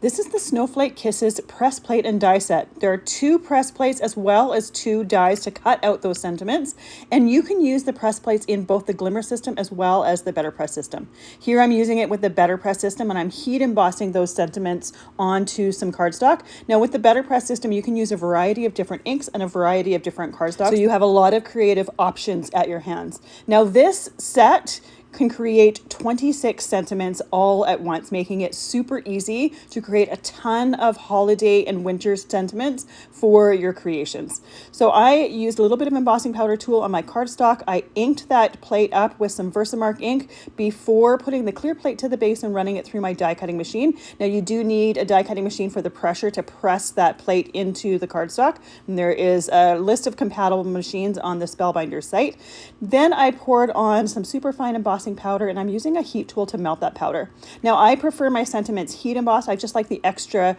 This is the Snowflake Kisses press plate and die set. There are 2 press plates as well as 2 dies to cut out those sentiments, and you can use the press plates in both the Glimmer system as well as the Betterpress system. Here I'm using it with the Betterpress system, and I'm heat embossing those sentiments onto some cardstock. Now with the Betterpress system, you can use a variety of different inks and a variety of different cardstock, so you have a lot of creative options at your hands. Now this set can create 26 sentiments all at once, making it super easy to create a ton of holiday and winter sentiments for your creations. So I used a little bit of embossing powder tool on my cardstock. I inked that plate up with some Versamark ink before putting the clear plate to the base and running it through my die cutting machine. Now you do need a die cutting machine for the pressure to press that plate into the cardstock. And there is a list of compatible machines on the Spellbinders site. Then I poured on some super fine embossing powder, and I'm using a heat tool to melt that powder. Now I prefer my sentiments heat embossed. I just like the extra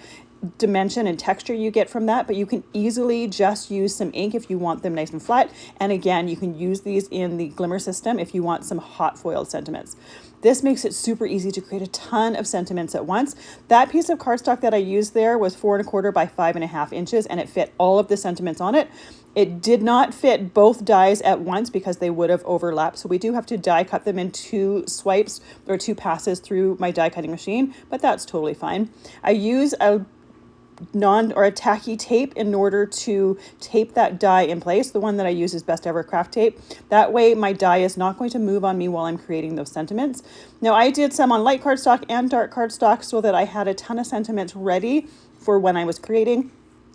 dimension and texture you get from that, but you can easily just use some ink if you want them nice and flat. And again, you can use these in the Glimmer system if you want some hot foiled sentiments. This makes it super easy to create a ton of sentiments at once. That piece of cardstock that I used there was 4 1/4 by 5 1/2 inches, and it fit all of the sentiments on it. It did not fit both dies at once because they would have overlapped. So we do have to die cut them in 2 swipes or 2 passes through my die cutting machine, but that's totally fine. I use a tacky tape in order to tape that die in place. The one that I use is Best Ever Craft tape. That way my die is not going to move on me while I'm creating those sentiments. Now I did some on light cardstock and dark cardstock so that I had a ton of sentiments ready for when I was creating.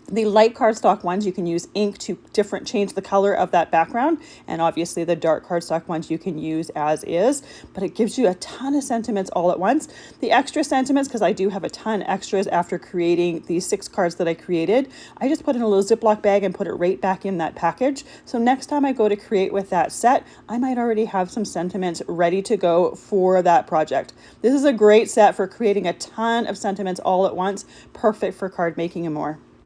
The light cardstock ones, you can use ink to change the color of that background. And obviously the dark cardstock ones you can use as is, but it gives you a ton of sentiments all at once. The extra sentiments, because I do have a ton extras after creating these 6 cards that I created, I just put in a little Ziploc bag and put it right back in that package. So next time I go to create with that set, I might already have some sentiments ready to go for that project. This is a great set for creating a ton of sentiments all at once, perfect for card making and more.